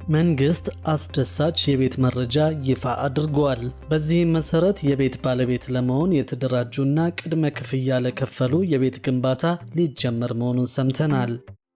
መንግስት አስደሳች የቤት መረጃ ይፋ አድርጓል። በዚህም መሰረት የቤት ባለቤት ለመሆን የተደራጁና ቅድመ ክፍያ ለከፈሉ የቤት ግንባታ ሊጀመር መሆኑን ሰምተናል።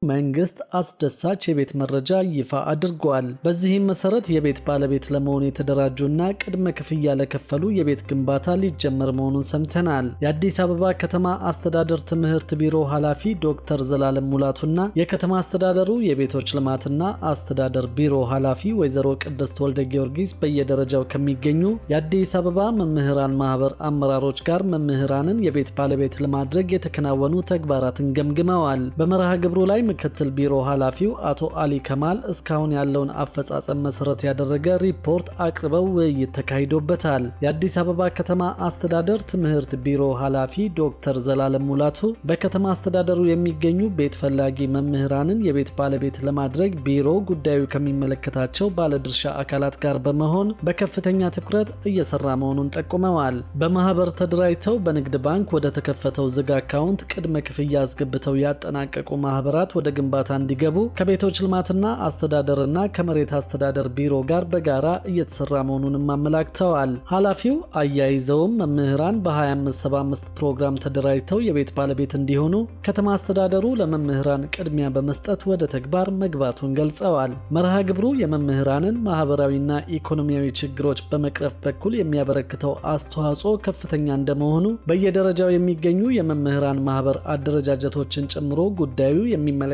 መንግስት አስደሳች የቤት መረጃ ይፋ አድርጓል። በዚህም መሰረት የቤት ባለቤት ለመሆን የተደራጁና ቅድመ ክፍያ ለከፈሉ የቤት ግንባታ ሊጀመር መሆኑን ሰምተናል። የአዲስ አበባ ከተማ አስተዳደር ትምህርት ቢሮ ኃላፊ ዶክተር ዘላለም ሙላቱና የከተማ አስተዳደሩ የቤቶች ልማትና አስተዳደር ቢሮ ኃላፊ ወይዘሮ ቅድስት ወልደ ጊዮርጊስ በየደረጃው ከሚገኙ የአዲስ አበባ መምህራን ማህበር አመራሮች ጋር መምህራንን የቤት ባለቤት ለማድረግ የተከናወኑ ተግባራትን ገምግመዋል። በመርሃ ግብሩ ላይ ምክትል ቢሮ ኃላፊው አቶ አሊ ከማል እስካሁን ያለውን አፈጻጸም መሰረት ያደረገ ሪፖርት አቅርበው ውይይት ተካሂዶበታል። የአዲስ አበባ ከተማ አስተዳደር ትምህርት ቢሮ ኃላፊ ዶክተር ዘላለም ሙላቱ በከተማ አስተዳደሩ የሚገኙ ቤት ፈላጊ መምህራንን የቤት ባለቤት ለማድረግ ቢሮ ጉዳዩ ከሚመለከታቸው ባለድርሻ አካላት ጋር በመሆን በከፍተኛ ትኩረት እየሰራ መሆኑን ጠቁመዋል። በማህበር ተደራጅተው በንግድ ባንክ ወደ ተከፈተው ዝግ አካውንት ቅድመ ክፍያ አስገብተው ያጠናቀቁ ማህበራት ወደ ግንባታ እንዲገቡ ከቤቶች ልማትና አስተዳደርና ከመሬት አስተዳደር ቢሮ ጋር በጋራ እየተሰራ መሆኑንም አመላክተዋል። ኃላፊው አያይዘውም መምህራን በ2575 ፕሮግራም ተደራጅተው የቤት ባለቤት እንዲሆኑ ከተማ አስተዳደሩ ለመምህራን ቅድሚያ በመስጠት ወደ ተግባር መግባቱን ገልጸዋል። መርሃ ግብሩ የመምህራንን ማህበራዊና ኢኮኖሚያዊ ችግሮች በመቅረፍ በኩል የሚያበረክተው አስተዋጽኦ ከፍተኛ እንደመሆኑ በየደረጃው የሚገኙ የመምህራን ማህበር አደረጃጀቶችን ጨምሮ ጉዳዩ የሚመለከታቸው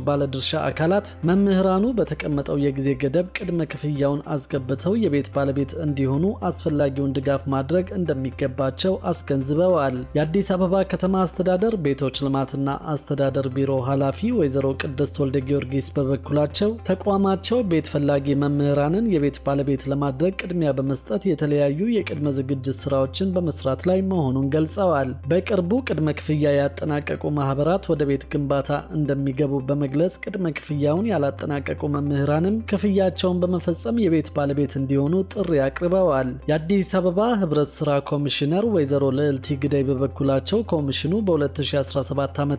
ባለድርሻ አካላት መምህራኑ በተቀመጠው የጊዜ ገደብ ቅድመ ክፍያውን አስገብተው የቤት ባለቤት እንዲሆኑ አስፈላጊውን ድጋፍ ማድረግ እንደሚገባቸው አስገንዝበዋል። የአዲስ አበባ ከተማ አስተዳደር ቤቶች ልማትና አስተዳደር ቢሮ ኃላፊ ወይዘሮ ቅድስት ወልደ ጊዮርጊስ በበኩላቸው ተቋማቸው ቤት ፈላጊ መምህራንን የቤት ባለቤት ለማድረግ ቅድሚያ በመስጠት የተለያዩ የቅድመ ዝግጅት ስራዎችን በመስራት ላይ መሆኑን ገልጸዋል። በቅርቡ ቅድመ ክፍያ ያጠናቀቁ ማህበራት ወደ ቤት ግንባታ እንደሚገቡ በመግለጽ ቅድመ ክፍያውን ያላጠናቀቁ መምህራንም ክፍያቸውን በመፈጸም የቤት ባለቤት እንዲሆኑ ጥሪ አቅርበዋል። የአዲስ አበባ ህብረት ስራ ኮሚሽነር ወይዘሮ ልዕልቲ ግዳይ በበኩላቸው ኮሚሽኑ በ2017 ዓ.ም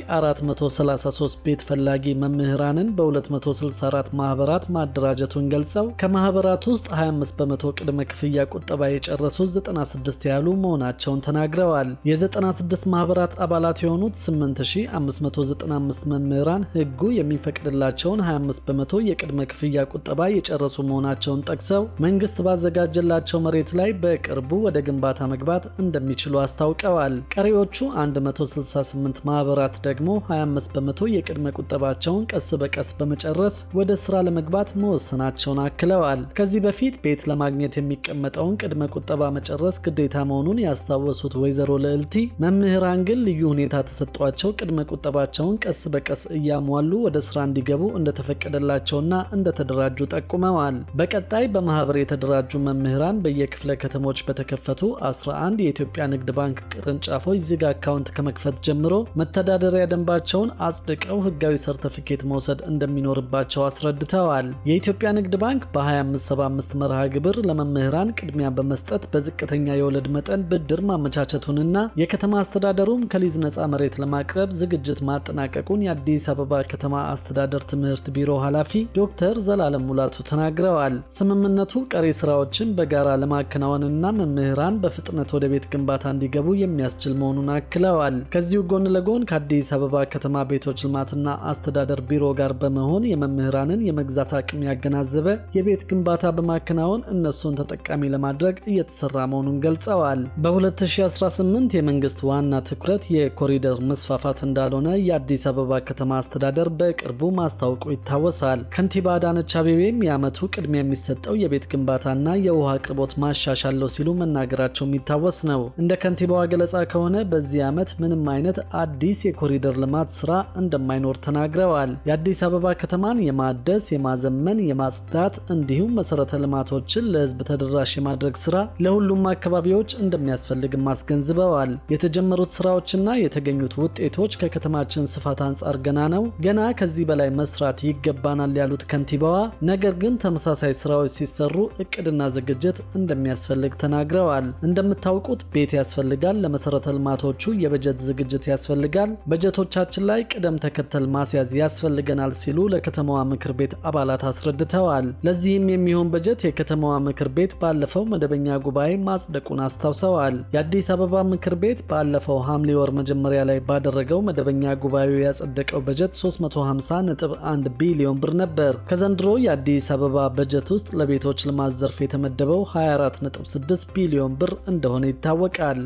23433 ቤት ፈላጊ መምህራንን በ264 ማህበራት ማደራጀቱን ገልጸው ከማህበራት ውስጥ 25 በመቶ ቅድመ ክፍያ ቁጠባ የጨረሱት 96 ያሉ መሆናቸውን ተናግረዋል። የ96 ማህበራት አባላት የሆኑት 8595 መምህራን ህጉ የሚፈቅድላቸውን 25 በመቶ የቅድመ ክፍያ ቁጠባ የጨረሱ መሆናቸውን ጠቅሰው መንግስት ባዘጋጀላቸው መሬት ላይ በቅርቡ ወደ ግንባታ መግባት እንደሚችሉ አስታውቀዋል። ቀሪዎቹ 168 ማህበራት ደግሞ 25 በመቶ የቅድመ ቁጠባቸውን ቀስ በቀስ በመጨረስ ወደ ስራ ለመግባት መወሰናቸውን አክለዋል። ከዚህ በፊት ቤት ለማግኘት የሚቀመጠውን ቅድመ ቁጠባ መጨረስ ግዴታ መሆኑን ያስታወሱት ወይዘሮ ልዕልቲ መምህራን ግን ልዩ ሁኔታ ተሰጥቷቸው ቅድመ ቁጠባቸውን ቀስ በቀስ እያሟሉ ወደ ስራ እንዲገቡ እንደተፈቀደላቸውና እንደተደራጁ ጠቁመዋል። በቀጣይ በማህበር የተደራጁ መምህራን በየክፍለ ከተሞች በተከፈቱ 11 የኢትዮጵያ ንግድ ባንክ ቅርንጫፎች ዝግ አካውንት ከመክፈት ጀምሮ መተዳደሪያ ደንባቸውን አጽድቀው ህጋዊ ሰርተፊኬት መውሰድ እንደሚኖርባቸው አስረድተዋል። የኢትዮጵያ ንግድ ባንክ በ2575 መርሃ ግብር ለመምህራን ቅድሚያ በመስጠት በዝቅተኛ የወለድ መጠን ብድር ማመቻቸቱንና የከተማ አስተዳደሩም ከሊዝ ነፃ መሬት ለማቅረብ ዝግጅት ማጠናቀቁን የአዲስ አበባ ከተማ አስተዳደር ትምህርት ቢሮ ኃላፊ ዶክተር ዘላለም ሙላቱ ተናግረዋል። ስምምነቱ ቀሪ ስራዎችን በጋራ ለማከናወንና መምህራን በፍጥነት ወደ ቤት ግንባታ እንዲገቡ የሚያስችል መሆኑን አክለዋል። ከዚሁ ጎን ለጎን ከአዲስ አበባ ከተማ ቤቶች ልማትና አስተዳደር ቢሮ ጋር በመሆን የመምህራንን የመግዛት አቅም ያገናዘበ የቤት ግንባታ በማከናወን እነሱን ተጠቃሚ ለማድረግ እየተሰራ መሆኑን ገልጸዋል። በ2018 የመንግስት ዋና ትኩረት የኮሪደር መስፋፋት እንዳልሆነ የአዲስ አበባ ከተማ አስተዳደር በቅርቡ ማስታወቁ ይታወሳል። ከንቲባ አዳነች አቤቤም የዓመቱ ቅድሚያ የሚሰጠው የቤት ግንባታና የውሃ አቅርቦት ማሻሻል ነው ሲሉ መናገራቸው የሚታወስ ነው። እንደ ከንቲባዋ ገለጻ ከሆነ በዚህ ዓመት ምንም አይነት አዲስ የኮሪደር ልማት ስራ እንደማይኖር ተናግረዋል። የአዲስ አበባ ከተማን የማደስ፣ የማዘመን፣ የማጽዳት እንዲሁም መሰረተ ልማቶችን ለህዝብ ተደራሽ የማድረግ ስራ ለሁሉም አካባቢዎች እንደሚያስፈልግም አስገንዝበዋል። የተጀመሩት ስራዎችና የተገኙት ውጤቶች ከከተማ የከተማችን ስፋት አንጻር ገና ነው፣ ገና ከዚህ በላይ መስራት ይገባናል ያሉት ከንቲባዋ ነገር ግን ተመሳሳይ ስራዎች ሲሰሩ እቅድና ዝግጅት እንደሚያስፈልግ ተናግረዋል። እንደምታውቁት ቤት ያስፈልጋል፣ ለመሰረተ ልማቶቹ የበጀት ዝግጅት ያስፈልጋል፣ በጀቶቻችን ላይ ቅደም ተከተል ማስያዝ ያስፈልገናል ሲሉ ለከተማዋ ምክር ቤት አባላት አስረድተዋል። ለዚህም የሚሆን በጀት የከተማዋ ምክር ቤት ባለፈው መደበኛ ጉባኤ ማጽደቁን አስታውሰዋል። የአዲስ አበባ ምክር ቤት ባለፈው ሐምሌ ወር መጀመሪያ ላይ ባደረገው መደበኛ ጉባኤው ያጸደቀው በጀት 350.1 ቢሊዮን ብር ነበር። ከዘንድሮ የአዲስ አበባ በጀት ውስጥ ለቤቶች ልማት ዘርፍ የተመደበው 24.6 ቢሊዮን ብር እንደሆነ ይታወቃል።